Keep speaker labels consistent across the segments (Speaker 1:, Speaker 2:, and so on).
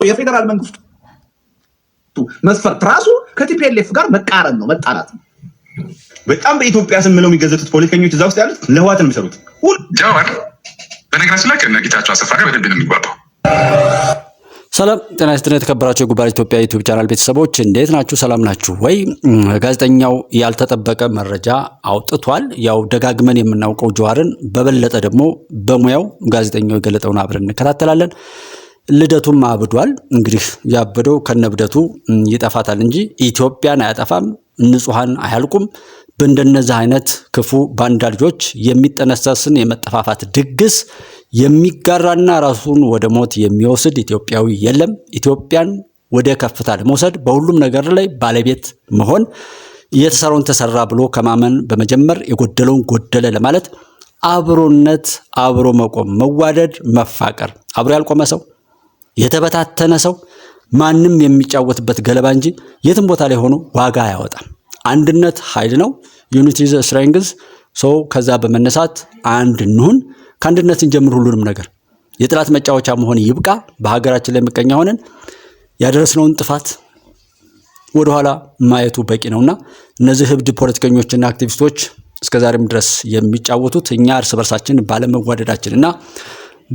Speaker 1: የፌደራል መንግስቱ መስፈርት ራሱ ከቲፒኤልኤፍ ጋር መቃረን ነው፣ መጣላት ነው።
Speaker 2: በጣም በኢትዮጵያ ስም ብለው የሚገዘቱት ፖለቲከኞች እዛ ውስጥ ያሉት ለህዋት ነው የሚሰሩት።
Speaker 3: ጃዋር በነገራችን ላይ ከነጌታቸው አሰፋ ጋር በደንብ ነው የሚግባባው።
Speaker 4: ሰላም ጤና ይስጥልኝ የተከበራችሁ የጉባኤ ኢትዮጵያ ዩቲዩብ ቻናል ቤተሰቦች እንዴት ናችሁ? ሰላም ናችሁ ወይ? ጋዜጠኛው ያልተጠበቀ መረጃ አውጥቷል። ያው ደጋግመን የምናውቀው ጃዋርን በበለጠ ደግሞ በሙያው ጋዜጠኛው የገለጠውን አብረን እንከታተላለን። ልደቱም አብዷል። እንግዲህ ያበደው ከነብደቱ ይጠፋታል እንጂ ኢትዮጵያን አያጠፋም፣ ንጹሃን አያልቁም። በእንደነዚህ አይነት ክፉ ባንዳ ልጆች የሚጠነሰስን የመጠፋፋት ድግስ የሚጋራና ራሱን ወደ ሞት የሚወስድ ኢትዮጵያዊ የለም። ኢትዮጵያን ወደ ከፍታ ለመውሰድ በሁሉም ነገር ላይ ባለቤት መሆን፣ የተሰራውን ተሰራ ብሎ ከማመን በመጀመር የጎደለውን ጎደለ ለማለት አብሮነት፣ አብሮ መቆም፣ መዋደድ፣ መፋቀር። አብሮ ያልቆመ ሰው የተበታተነ ሰው ማንም የሚጫወትበት ገለባ እንጂ የትም ቦታ ላይ ሆኖ ዋጋ አያወጣም። አንድነት ኃይል ነው። ዩኒቲ ኢዝ ስትሬንግዝ። ሰው ከዛ በመነሳት አንድ እንሁን። ከአንድነትን ጀምር ሁሉንም ነገር የጥላት መጫወቻ መሆን ይብቃ። በሀገራችን ላይ ምቀኛ ሆነን ያደረስነውን ጥፋት ወደኋላ ማየቱ በቂ ነውና እነዚህ ህብድ ፖለቲከኞችና አክቲቪስቶች እስከዛሬም ድረስ የሚጫወቱት እኛ እርስ በርሳችን ባለመዋደዳችንና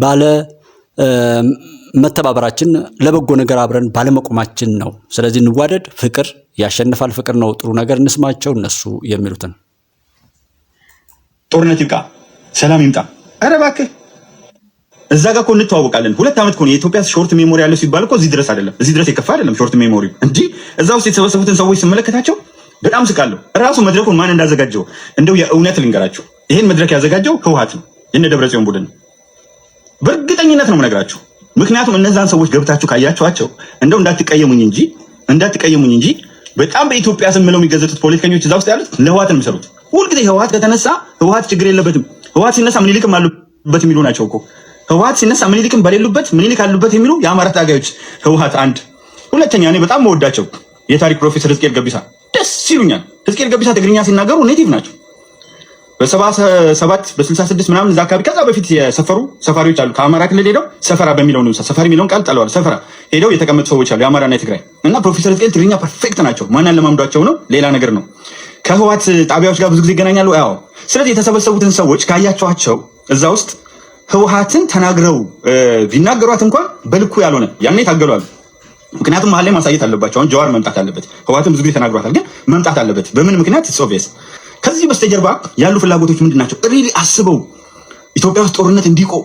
Speaker 4: ባለ መተባበራችን ለበጎ ነገር አብረን ባለመቆማችን ነው። ስለዚህ እንዋደድ። ፍቅር ያሸንፋል። ፍቅር ነው ጥሩ ነገር። እንስማቸው እነሱ የሚሉትን።
Speaker 2: ጦርነት ይብቃ፣ ሰላም ይምጣ። ኧረ እባክህ እዛ ጋር እኮ እንተዋወቃለን። 2 ዓመት እኮ ነው የኢትዮጵያ ሾርት ሜሞሪ ያለው ሲባል እኮ እዚህ ድረስ አይደለም፣ እዚህ ድረስ የከፋ አይደለም ሾርት ሜሞሪ እንጂ እዛ ውስጥ የተሰበሰቡትን ሰዎች ስመለከታቸው በጣም ስቃለሁ። ራሱ መድረኩን ማን እንዳዘጋጀው እንደው የእውነት ልንገራችሁ፣ ይሄን መድረክ ያዘጋጀው ህወሓት ነው፣ የነ ደብረጽዮን ቡድን። በእርግጠኝነት ነው የምነግራችሁ። ምክንያቱም እነዛን ሰዎች ገብታችሁ ካያችኋቸው እንደው እንዳትቀየሙኝ እንጂ በጣም በኢትዮጵያ ስም ብለው የሚገዘቱት ፖለቲከኞች እዛ ውስጥ ያሉት ለህወሓት ነው የሚሰሩት። ሁልጊዜ ህወሓት ከተነሳ ህወሓት ችግር የለበትም፣ ህወሓት ሲነሳ ምኒልክም አሉበት የሚሉ ናቸው እኮ። ህወሓት ሲነሳ ምኒልክም በሌሉበት ምኒልክ አሉበት የሚሉ የአማራ ታጋዮች ህወሓት አንድ። ሁለተኛ እኔ በጣም መወዳቸው የታሪክ ፕሮፌሰር ሕዝቅኤል ገቢሳ ደስ ይሉኛል። ሕዝቅኤል ገቢሳ ትግርኛ ሲናገሩ ኔቲቭ ናቸው። በ77 በ66 ምናምን እዛ አካባቢ ከዛ በፊት የሰፈሩ ሰፋሪዎች አሉ። ከአማራ ክልል ሄደው ሰፈራ በሚለው ነው ሰፈር የሚለውን ቃል ጠለዋል። ሰፈራ ሄደው የተቀመጡ ሰዎች አሉ፣ የአማራና የትግራይ እና ፕሮፌሰር ሕዝቅኤል ትግርኛ ፐርፌክት ናቸው። ማንን ለማምዷቸው ነው ሌላ ነገር ነው። ከህወሓት ጣቢያዎች ጋር ብዙ ጊዜ ይገናኛሉ። ያው ስለዚህ የተሰበሰቡትን ሰዎች ካያቸዋቸው እዛ ውስጥ ህወሓትን ተናግረው ቢናገሯት እንኳን በልኩ ያልሆነ ያኔ ታገሏል። ምክንያቱም መሀል ላይ ማሳየት አለባቸው። አሁን ጃዋር መምጣት አለበት። ህወሓትን ብዙ ጊዜ ተናግሯታል፣ ግን መምጣት አለበት። በምን ምክንያት? ኢትስ ኦብቪየስ። ከዚህ በስተጀርባ ያሉ ፍላጎቶች ምንድን ናቸው? ሪሊ አስበው ኢትዮጵያ ውስጥ ጦርነት እንዲቆም፣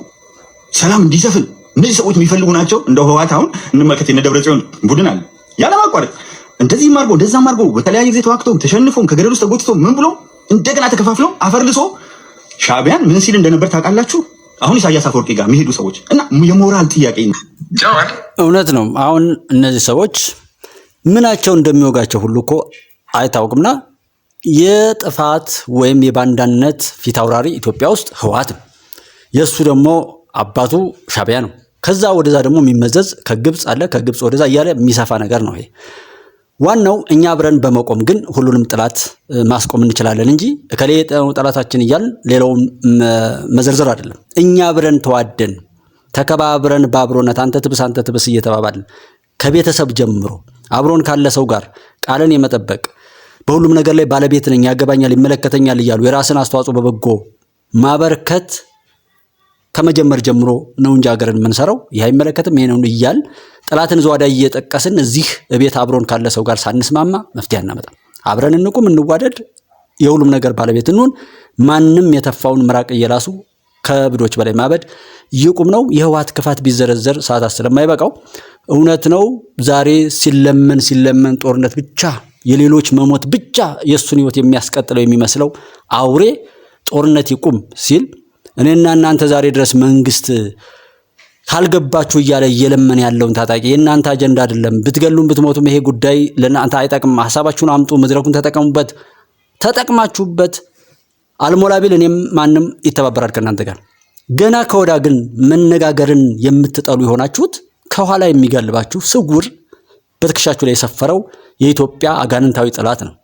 Speaker 2: ሰላም እንዲሰፍን እነዚህ ሰዎች የሚፈልጉ ናቸው። እንደው ህወሓት አሁን እንመልከት፣ የነ ደብረጽዮን ቡድን አለ ያለማቋረጥ እንደዚህም አድርጎ እንደዛም አድርጎ በተለያየ ጊዜ ተዋክቶም ተሸንፎም ከገደል ውስጥ ተጎትቶ ምን ብሎ እንደገና ተከፋፍለው አፈርልሶ ሻዕቢያን ምን ሲል እንደነበር ታውቃላችሁ? አሁን ኢሳያስ አፈወርቂ ጋር የሚሄዱ ሰዎች እና የሞራል ጥያቄ ነው።
Speaker 4: እውነት ነው። አሁን እነዚህ ሰዎች ምናቸው እንደሚወጋቸው ሁሉ እኮ አይታወቅምና የጥፋት ወይም የባንዳነት ፊት አውራሪ ኢትዮጵያ ውስጥ ህወሓት ነው። የእሱ ደግሞ አባቱ ሻዕቢያ ነው። ከዛ ወደዛ ደግሞ የሚመዘዝ ከግብፅ አለ፣ ከግብፅ ወደዛ እያለ የሚሰፋ ነገር ነው ይሄ። ዋናው እኛ አብረን በመቆም ግን ሁሉንም ጥላት ማስቆም እንችላለን እንጂ እከሌ ጠላታችን እያልን ሌላውን መዘርዘር አይደለም። እኛ አብረን ተዋደን ተከባብረን በአብሮነት አንተ ትብስ እየተባባልን ከቤተሰብ ጀምሮ አብሮን ካለ ሰው ጋር ቃልን የመጠበቅ በሁሉም ነገር ላይ ባለቤት ነኝ፣ ያገባኛል፣ ይመለከተኛል እያሉ የራስን አስተዋጽኦ በበጎ ማበርከት ከመጀመር ጀምሮ ነው እንጂ ሀገርን የምንሰራው ይህ አይመለከትም ይሄ ነው እያል ጠላትን ዘዋዳ እየጠቀስን እዚህ እቤት አብሮን ካለ ሰው ጋር ሳንስማማ መፍትሄ አናመጣም። አብረን እንቁም፣ እንዋደድ፣ የሁሉም ነገር ባለቤት እንሁን። ማንም የተፋውን ምራቅ እየላሱ ከብዶች በላይ ማበድ ይቁም ነው። የህወሓት ክፋት ቢዘረዘር ሰዓታት ስለማይበቃው እውነት ነው። ዛሬ ሲለመን ጦርነት ብቻ የሌሎች መሞት ብቻ የሱን ህይወት የሚያስቀጥለው የሚመስለው አውሬ ጦርነት ይቁም ሲል እኔና እናንተ ዛሬ ድረስ መንግስት ካልገባችሁ እያለ እየለመን ያለውን ታጣቂ የእናንተ አጀንዳ አይደለም፣ ብትገሉም ብትሞቱም ይሄ ጉዳይ ለእናንተ አይጠቅም፣ ሐሳባችሁን አምጡ፣ መድረኩን ተጠቀሙበት፣ ተጠቅማችሁበት አልሞላ ቢል እኔም ማንም ይተባበራል ከእናንተ ጋር። ገና ከወዳ ግን መነጋገርን የምትጠሉ የሆናችሁት ከኋላ የሚጋልባችሁ ስውር በትከሻችሁ ላይ የሰፈረው የኢትዮጵያ አጋንንታዊ ጠላት ነው።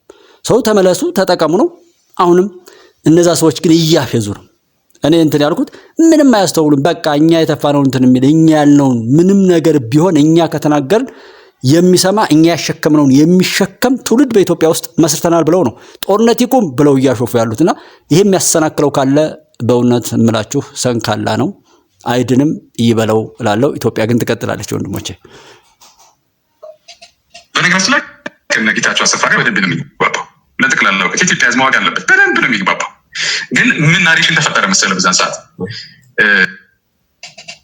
Speaker 4: ሰው ተመለሱ፣ ተጠቀሙ ነው። አሁንም እነዛ ሰዎች ግን እያፌዙ ነው። እኔ እንትን ያልኩት ምንም አያስተውሉም። በቃ እኛ የተፋነውን እንትን የሚል እኛ ያልነውን ምንም ነገር ቢሆን እኛ ከተናገርን የሚሰማ እኛ ያሸከምነውን የሚሸከም ትውልድ በኢትዮጵያ ውስጥ መስርተናል ብለው ነው ጦርነት ይቁም ብለው እያሾፉ ያሉትና ይሄ የሚያሰናክለው ካለ በእውነት እምላችሁ ሰንካላ ነው፣ አይድንም ይበለው እላለሁ። ኢትዮጵያ ግን ትቀጥላለች ወንድሞቼ።
Speaker 3: በነገራችን ላይ ከነጌታቸው አሰፋ ጋር በደንብ ነው የሚግባባው። ለጠቅላላው ኢትዮጵያ ህዝብ ማወቅ አለበት፣ በደንብ ነው የሚግባባው። ግን ምን ናሬሽን ተፈጠረ መሰለህ በዛን ሰዓት።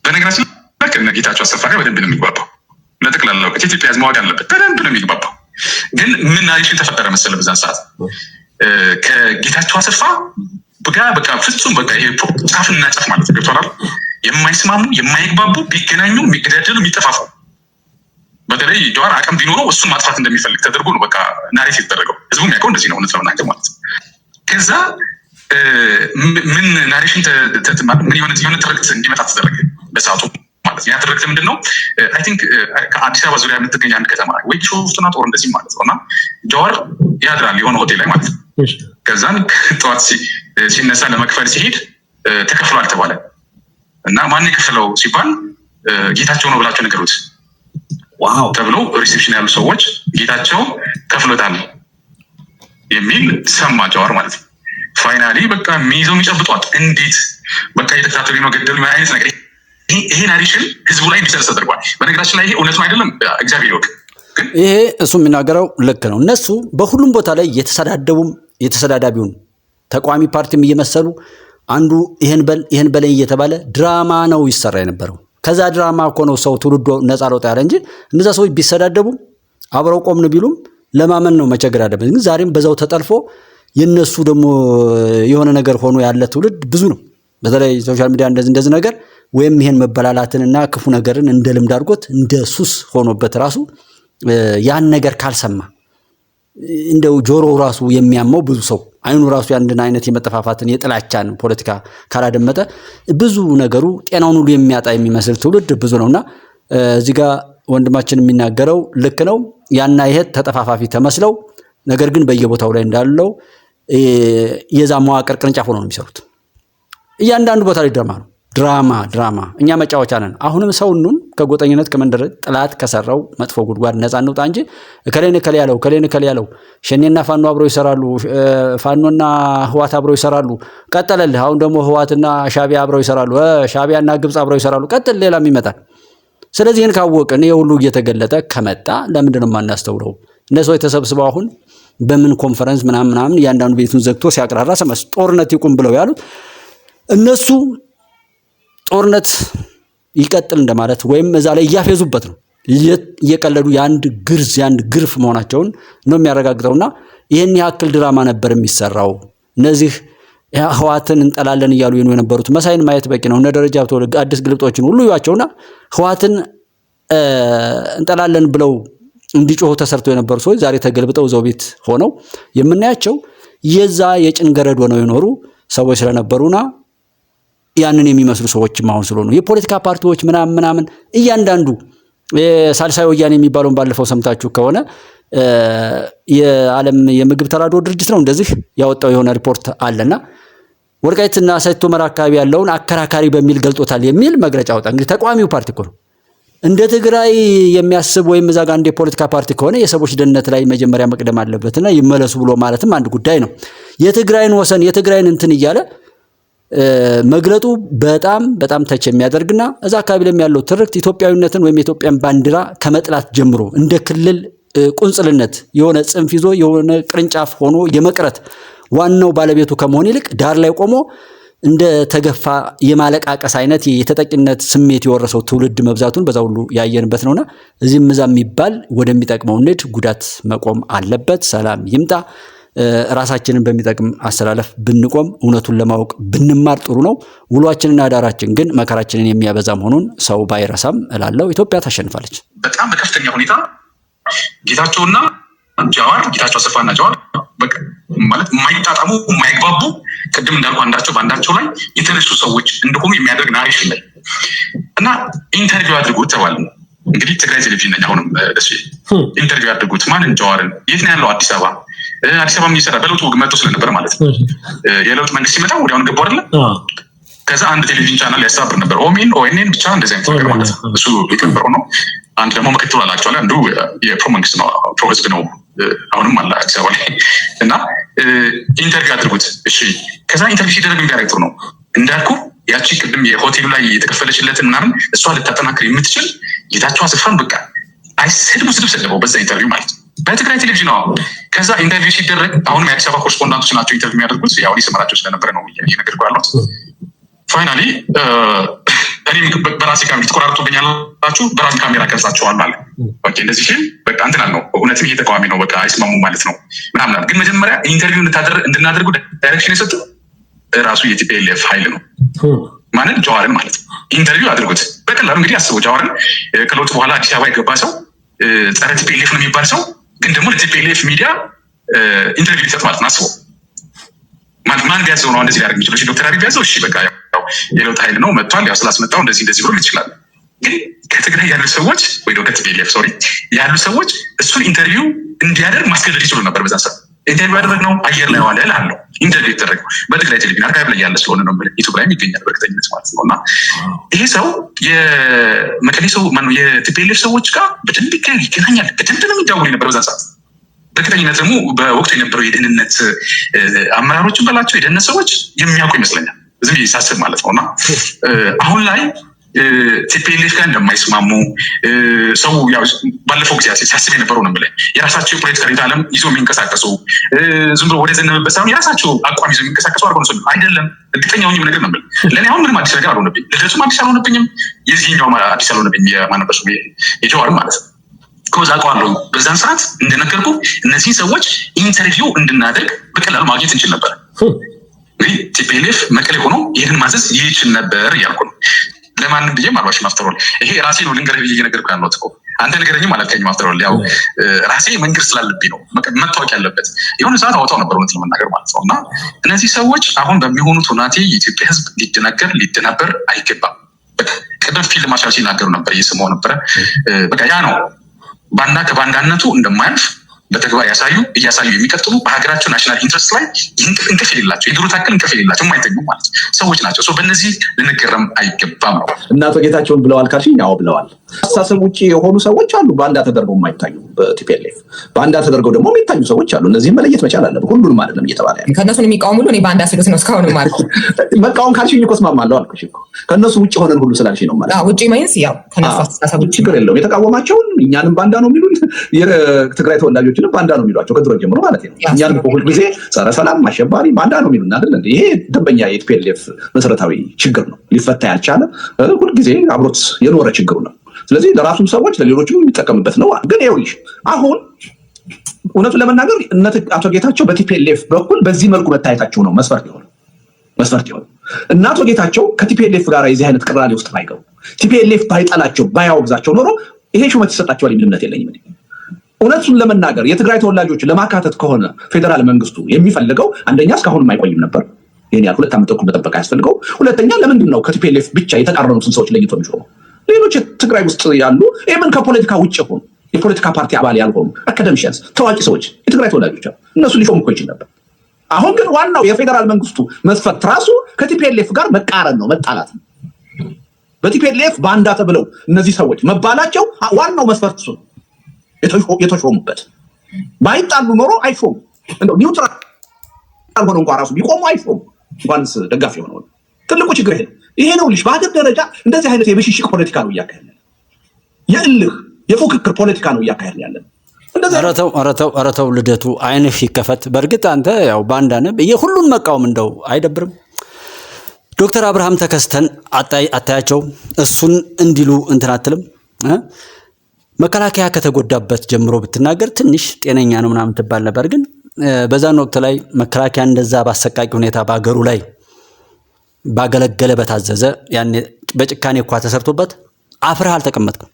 Speaker 3: በነገራችን ላይ ከነጌታቸው አሰፋ ጋር በደንብ ነው የሚግባባው። ለጠቅላላው ኢትዮጵያ ህዝብ ማወቅ አለበት፣ በደንብ ነው የሚግባባው። ግን ምን ናሬሽን ተፈጠረ መሰለህ በዛን ሰዓት ከጌታቸው አሰፋ በቃ ፍጹም በቃ ይሄ ጫፍና ጫፍ ማለት ነው። ገብቶናል። የማይስማሙ የማይግባቡ ቢገናኙ የሚገዳደሉ የሚጠፋፉ በተለይ ጀዋር አቅም ቢኖረው እሱን ማጥፋት እንደሚፈልግ ተደርጎ ነው በቃ ናሬት የተደረገው። ህዝቡ የሚያውቀው እንደዚህ ነው፣ እውነት ለመናገር ማለት ነው። ከዛ ምን ናሬሽን ምን የሆነ ትርክት እንዲመጣ ተደረገ በሰዓቱ ማለት ነው። ያ ትርክት ምንድን ነው? አይ ቲንክ ከአዲስ አበባ ዙሪያ የምትገኝ አንድ ከተማ ወይ ሾፍቱና ጦር እንደዚህ ማለት ነው። እና ጀዋር ያድራል የሆነ ሆቴል ላይ ማለት ነው። ከዛን ጠዋት ሲነሳ ለመክፈል ሲሄድ ተከፍሏል ተባለ እና ማን የከፈለው ሲባል ጌታቸው ነው ብላችሁ ነገሩት ተብሎ ሪሴፕሽን ያሉ ሰዎች ጌታቸው ከፍሎታል የሚል ሰማ ጀዋር ማለት ነው። ፋይናሊ በቃ የሚይዘው የሚጨብጧት እንዴት በቃ የተከታተሉ ነው ገደሉ አይነት ነገር ይሄ ናሬሽን ህዝቡ ላይ እንዲሰርስ ተደርጓል። በነገራችን ላይ ይሄ እውነት ነው አይደለም እግዚአብሔር ይወቅ።
Speaker 4: ይሄ እሱ የሚናገረው ልክ ነው። እነሱ በሁሉም ቦታ ላይ የተሰዳዳቢውን ተቋሚ ፓርቲም እየመሰሉ አንዱ ይሄን በለኝ እየተባለ ድራማ ነው ይሰራ የነበረው። ከዛ ድራማ እኮ ነው ሰው ትውልዶ ነፃ ለውጥ ያለ እንጂ እነዛ ሰዎች ቢሰዳደቡም አብረው ቆምን ቢሉም ለማመን ነው መቸገር አለበት። ግን ዛሬም በዛው ተጠልፎ የነሱ ደግሞ የሆነ ነገር ሆኖ ያለ ትውልድ ብዙ ነው። በተለይ ሶሻል ሚዲያ እንደዚህ ነገር ወይም ይሄን መበላላትንና ክፉ ነገርን እንደ ልምድ አድርጎት እንደ ሱስ ሆኖበት ራሱ ያን ነገር ካልሰማ እንደው ጆሮ ራሱ የሚያመው ብዙ ሰው አይኑ ራሱ ያንድን አይነት የመጠፋፋትን የጥላቻን ፖለቲካ ካላደመጠ ብዙ ነገሩ ጤናውን ሁሉ የሚያጣ የሚመስል ትውልድ ብዙ ነውና እዚህ ጋር ወንድማችን የሚናገረው ልክ ነው። ያና ይሄ ተጠፋፋፊ ተመስለው ነገር ግን በየቦታው ላይ እንዳለው የዛ መዋቅር ቅርንጫፍ ሆነው ነው የሚሰሩት። እያንዳንዱ ቦታ ላይ ድራማ እኛ መጫወቻ ነን። አሁንም ሰውኑን ከጎጠኝነት ከመንደር ጥላት ከሰራው መጥፎ ጉድጓድ ነፃ እንውጣ እንጂ ከሌን ያለው ሸኔና ፋኖ አብረው ይሰራሉ፣ ፋኖና ህዋት አብረው ይሰራሉ። ቀጠለልህ። አሁን ደግሞ ህዋትና ሻቢያ አብረው ይሰራሉ፣ ሻቢያና ግብጽ አብረው ይሰራሉ። ቀጥል፣ ሌላም ይመጣል። ስለዚህ ይህን ካወቅን ይሄ ሁሉ እየተገለጠ ከመጣ ለምንድን ነው የማናስተውለው? እነሱ የተሰብስበው አሁን በምን ኮንፈረንስ ምናምን እያንዳንዱ ቤቱን ዘግቶ ሲያቅራራ ሰማስ ጦርነት ይቁም ብለው ያሉት እነሱ ጦርነት ይቀጥል እንደማለት ወይም እዛ ላይ እያፌዙበት ነው፣ እየቀለዱ የአንድ ግርፍ መሆናቸውን ነው የሚያረጋግጠውና ይህን ያክል ድራማ ነበር የሚሰራው። እነዚህ ህዋትን እንጠላለን እያሉ የነበሩት መሳይን ማየት በቂ ነው። እነ ደረጃ ብተወልድ አዲስ ግልብጦችን ሁሉ ይዋቸውና ህዋትን እንጠላለን ብለው እንዲጮሁ ተሰርተው የነበሩ ሰዎች ዛሬ ተገልብጠው እዛው ቤት ሆነው የምናያቸው የዛ የጭንገረድ ሆነው የኖሩ ሰዎች ስለነበሩና ያንን የሚመስሉ ሰዎችም አሁን ስለሆኑ የፖለቲካ ፓርቲዎች ምናምን እያንዳንዱ ሳልሳይ ወያኔ የሚባለውን ባለፈው ሰምታችሁ ከሆነ የዓለም የምግብ ተራድኦ ድርጅት ነው እንደዚህ ያወጣው የሆነ ሪፖርት አለና ወልቃይትና ሰይቶ ሁመራ አካባቢ ያለውን አከራካሪ በሚል ገልጦታል የሚል መግለጫ አወጣ። እንግዲህ ተቋሚው ፓርቲ እኮ ነው። እንደ ትግራይ የሚያስብ ወይም እዛ ጋር እንደ ፖለቲካ ፓርቲ ከሆነ የሰዎች ደህንነት ላይ መጀመሪያ መቅደም አለበትና ይመለሱ ብሎ ማለትም አንድ ጉዳይ ነው። የትግራይን ወሰን የትግራይን እንትን እያለ መግለጡ በጣም ተች የሚያደርግና እዛ አካባቢ ላይ ያለው ትርክት ኢትዮጵያዊነትን ወይም የኢትዮጵያን ባንዲራ ከመጥላት ጀምሮ እንደ ክልል ቁንጽልነት የሆነ ጽንፍ ይዞ የሆነ ቅርንጫፍ ሆኖ የመቅረት ዋናው ባለቤቱ ከመሆን ይልቅ ዳር ላይ ቆሞ እንደ ተገፋ የማለቃቀስ አይነት የተጠቂነት ስሜት የወረሰው ትውልድ መብዛቱን በዛ ሁሉ ያየንበት ነውና እዚህም እዛም የሚባል ወደሚጠቅመው ንድ ጉዳት መቆም አለበት። ሰላም ይምጣ። ራሳችንን በሚጠቅም አስተላለፍ ብንቆም እውነቱን ለማወቅ ብንማር ጥሩ ነው። ውሏችንና ዳራችን ግን መከራችንን የሚያበዛ መሆኑን ሰው ባይረሳም እላለሁ። ኢትዮጵያ ታሸንፋለች።
Speaker 3: በጣም በከፍተኛ ሁኔታ ጌታቸውና ጀዋር ጌታቸው አሰፋና ጀዋር በቃ ማለት የማይጣጣሙ የማይግባቡ ቅድም እንዳልኩ አንዳቸው በአንዳቸው ላይ የተነሱ ሰዎች እንደሆኑ የሚያደርግ ናሬሽን ላይ እና ኢንተርቪው አድርጉት ተባለ። እንግዲህ ትግራይ ቴሌቪዥን ነኝ። አሁንም ደስ ኢንተርቪው አድርጉት ማንን? ጀዋርን። የት ነው ያለው? አዲስ አበባ የሚሰራ በለውጡ መጥቶ ስለነበረ ማለት ነው። የለውጥ መንግስት ሲመጣ ወዲያውኑ ገቡ አይደለ? ከዛ አንድ ቴሌቪዥን ቻናል ያስተባብር ነበር፣ ኦኤንኤን ብቻ እንደዚህ አይነት ነገር ማለት ነው። እሱ ሊቀበረው ነው። አንድ ደግሞ ምክትል አላቸዋል። አንዱ የፕሮ መንግስት ነው፣ ፕሮ ህዝብ ነው። አሁንም አለ አዲስ አበባ ላይ እና ኢንተርቪው አድርጉት። እሺ ከዛ ኢንተርቪው ሲደረግ ዳይሬክተሩ ነው እንዳልኩ ያቺ ቅድም የሆቴሉ ላይ የተከፈለችለትን ምናምን እሷ ልታጠናክር የምትችል ጌታቸው አሰፋን በቃ አይሰድቡ ስድብ ሰደበው በዛ ኢንተርቪው ማለት ነው። በትግራይ ቴሌቪዥን ነው። ከዛ ኢንተርቪው ሲደረግ አሁንም የአዲስ አበባ ኮረስፖንዳንቶች ናቸው ኢንተርቪው የሚያደርጉት። ያው ይሰማራቸው ስለነበረ ነው እየነገርኩህ ያለሁት። ፋይናሊ እኔም በራሴ ካሜራ ተቆራርጦብኛላችሁ፣ በራሴ ካሜራ ቀርጻቸዋል አለ። ኦኬ እንደዚህ ሲል በቃ እንትን አልነው፣ እውነትም ይሄ ተቃዋሚ ነው በቃ አይስማሙም ማለት ነው ምናምን። ግን መጀመሪያ ኢንተርቪው እንድናደርጉ ዳይሬክሽን የሰጡ ራሱ የቲፒኤልኤፍ ኃይል ነው ማለት ጀዋርን ማለት ነው። ኢንተርቪው አድርጉት በቀላሉ እንግዲህ አስበው፣ ጀዋርን ከለውጥ በኋላ አዲስ አበባ የገባ ሰው ጸረ ቲፒኤልኤፍ ነው የሚባል ሰው ግን ደግሞ ለቲፒኤልኤፍ ሚዲያ ኢንተርቪው ሊሰጥ ማለት ነው። አስበው ማን ቢያዘው ነው እንደዚህ ሊያደርግ የሚችለው? ዶክተር አብይ ቢያዘው እሺ በቃ ያው የለውጥ ኃይል ነው መጥቷል፣ ያው ስላስመጣው እንደዚህ ብሎ ይችላል። ግን ከትግራይ ያሉ ሰዎች ወይ ከቲፒኤልኤፍ ሶሪ ያሉ ሰዎች እሱን ኢንተርቪው እንዲያደርግ ማስገደድ ይችሉ ነበር። በዛ ሰዓት ኢንተርቪው ያደረግነው አየር ላይ ዋለ እላለሁ። ኢንተርቪው የተደረገው በትግራይ ቴሌቪዥን አርካይቭ ላይ ያለ ስለሆነ ነው፣ ዩቱብ ላይም ይገኛል በእርግጠኝነት ማለት ነው። እና ይሄ ሰው የመቀሌ ሰው ማነው የቲፒኤልኤፍ ሰዎች ጋር በደንብ ይገናኛል። በደንብ ነው የሚደውል ነበር በዛ ሰዓት። በእርግጠኝነት ደግሞ በወቅቱ የነበረው የደህንነት አመራሮችን በላቸው የደህንነት ሰዎች የሚያውቁ ይመስለኛል ዝም ሳስብ ማለት ነው። እና አሁን ላይ ቲፒኤልኤፍ ጋር እንደማይስማሙ ሰው ያው ባለፈው ጊዜ ሲያስብ የነበረው ነው ብለን የራሳቸው የፖለቲካ ርዕዮተ ዓለም ይዞ የሚንቀሳቀሱ ዝም ብሎ ወደ ዘነበበት ሳይሆን የራሳቸው አቋም ይዞ የሚንቀሳቀሱ አድርጎ ነው አይደለም። እርግጠኛውን ነገር ነው ብለን ለእኔ አሁን ምንም አዲስ ነገር አልሆነብኝ፣ ልደቱም አዲስ አልሆነብኝም፣ የዚህኛው አዲስ አልሆነብኝ። የማነበሱ የጀዋርም ማለት ነው ከዛ አውቀዋለሁ። በዛን ሰዓት እንደነገርኩ እነዚህ ሰዎች ኢንተርቪው እንድናደርግ በቀላሉ ማግኘት እንችል ነበር። እንግዲህ ቲፒኤልኤፍ መቀሌ ሆኖ ይህንን ማዘዝ ይችል ነበር እያልኩ ነው። ለማንም ብዬም አልዋሽም። አፍተሮል ይሄ ራሴ ነው ልንገርህ ብዬ እየነገርኩህ ያለሁት እኮ አንተ ንገረኝም አላልከኝም። አፍተሮል ያው ራሴ መንገድ ስላለብኝ ነው መታወቅ ያለበት። የሆነ ሰዓት አወጣው ነበር እውነት ለመናገር ማለት ነው። እና እነዚህ ሰዎች አሁን በሚሆኑት ሁናቴ የኢትዮጵያ ሕዝብ ሊደናበር አይገባም። ቅድም ፊልድ ማርሻል ሲናገሩ ነበር እየሰማሁ ነበረ። በቃ ያ ነው ባንዳ ከባንዳነቱ እንደማያልፍ በተግባር እያሳዩ የሚቀጥሉ በሀገራቸው ናሽናል ኢንትረስት ላይ እንቅፍ የሌላቸው የድሮ ታክል እንቅፍ የሌላቸው የማይተኙ ማለት ሰዎች ናቸው። በእነዚህ ልንገረም አይገባም ነው።
Speaker 1: እና አቶ ጌታቸውን ብለዋል ካልሽኝ ያው ብለዋል። አስተሳሰብ ውጭ የሆኑ ሰዎች አሉ፣ ባንዳ ተደርገው የማይታዩ በቲፒኤልኤፍ ባንዳ ተደርገው ደግሞ የሚታዩ ሰዎች አሉ። እነዚህም መለየት መቻል አለብን። ሁሉንም አይደለም እየተባለ ያለው።
Speaker 5: ከእነሱን የሚቃወሙ ሁሉ እኔ ባንዳ ሲሉት ነው እስካሁንም ማለት
Speaker 1: መቃወም ካልሽኝ እኮ እስማማለሁ አልኩሽ እኮ ከእነሱ ውጭ ሆነን ሁሉ ስላልሽኝ ነው ማለት
Speaker 5: ውጭ ማይንስ ያው ከእነሱ አስተሳሰብ ውጭ
Speaker 1: ችግር የለውም። የተቃወማቸውን እኛንም ባንዳ ነው የሚሉን፣ የትግራይ ተወላጆችንም ባንዳ ነው የሚሏቸው ከድሮ ጀምሮ ማለት ነው። እኛንም ሁል ጊዜ ጸረ ሰላም አሸባሪ ባንዳ ነው የሚሉን አይደል እንዴ? ይሄ ደንበኛ የቲፒኤልኤፍ መሰረታዊ ችግር ነው። ሊፈታ ያልቻለ ሁልጊዜ አብሮት የኖረ ችግሩ ነው። ስለዚህ ለራሱም ሰዎች ለሌሎችም የሚጠቀምበት ነው። ግን ይኸውልሽ አሁን እውነቱን ለመናገር አቶ ጌታቸው በቲፒኤልኤፍ በኩል በዚህ መልኩ መታየታቸው ነው መስፈርት የሆነው። እና አቶ ጌታቸው ከቲፒኤልኤፍ ጋር የዚህ አይነት ቅራኔ ውስጥ ባይገቡ፣ ቲፒኤልኤፍ ባይጠላቸው ባያወግዛቸው ኖሮ ይሄ ሹመት ይሰጣቸዋል የሚል እምነት የለኝም። እውነቱን ለመናገር የትግራይ ተወላጆች ለማካተት ከሆነ ፌዴራል መንግስቱ የሚፈልገው አንደኛ እስካሁንም አይቆይም ነበር። ይሄን ያህል 2 ዓመት ተኩል መጠበቅ አያስፈልገው። ሁለተኛ ለምንድን ነው ከቲፒኤልኤፍ ብቻ የተቃረኑትን ሰዎች ለይቶ የሚሾመው? ሌሎች ትግራይ ውስጥ ያሉ ኢቨን ከፖለቲካ ውጭ ሆኑ የፖለቲካ ፓርቲ አባል ያልሆኑ አካደሚሽንስ ታዋቂ ሰዎች የትግራይ ተወላጆች እነሱ ሊሾሙ እኮ ይችል ነበር። አሁን ግን ዋናው የፌዴራል መንግስቱ መስፈርት ራሱ ከቲፒኤልኤፍ ጋር መቃረን ነው፣ መጣላት ነው። በቲፒኤልኤፍ ባንዳ ተብለው እነዚህ ሰዎች መባላቸው ዋናው መስፈርት እሱ ነው። የተሾሙበት ባይጣሉ ኖሮ አይሾሙ። እንደው ኒውትራል ሆኖ እንኳን ራሱ ቢቆሙ አይሾሙ። እንኳንስ ደጋፊ ሆነው ትልቁ ችግር ይሄ ነው። ልጅ በሀገር ደረጃ እንደዚህ አይነት የብሽሽቅ ፖለቲካ ነው እያካሄድን፣ የእልህ የፉክክር ፖለቲካ ነው እያካሄድን ያለን።
Speaker 4: ኧረ ተው ልደቱ አይንህ ይከፈት። በእርግጥ አንተ ያው ባንዳ ነህ፣ የሁሉን መቃወም እንደው አይደብርም? ዶክተር አብርሃም ተከስተን አታያቸው እሱን እንዲሉ እንትን አትልም? መከላከያ ከተጎዳበት ጀምሮ ብትናገር ትንሽ ጤነኛ ነው ምናምን ትባል ነበር። ግን በዛን ወቅት ላይ መከላከያ እንደዛ ባሰቃቂ ሁኔታ በአገሩ ላይ ባገለገለ በታዘዘ ያኔ በጭካኔ እኳ ተሰርቶበት አፍረህ አልተቀመጥክም።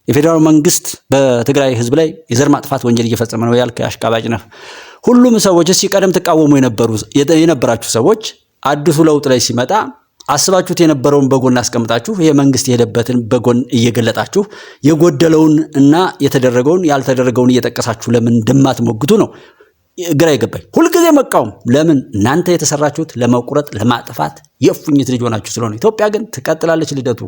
Speaker 4: የፌዴራል መንግስት በትግራይ ህዝብ ላይ የዘር ማጥፋት ወንጀል እየፈጸመ ነው ያልክ አሽቃባጭ ነህ። ሁሉም ሰዎች ሲቀደም ተቃወሙ የነበራችሁ ሰዎች አዲሱ ለውጥ ላይ ሲመጣ አስባችሁት የነበረውን በጎን አስቀምጣችሁ የመንግስት የሄደበትን በጎን እየገለጣችሁ የጎደለውን እና የተደረገውን ያልተደረገውን እየጠቀሳችሁ ለምን እንደማትሞግቱ ነው ግራ ይገባኝ። ሁልጊዜ መቃወም ለምን? እናንተ የተሰራችሁት ለመቁረጥ ለማጥፋት የእፉኝት ልጅ ሆናችሁ ስለሆነ። ኢትዮጵያ ግን ትቀጥላለች ልደቱ።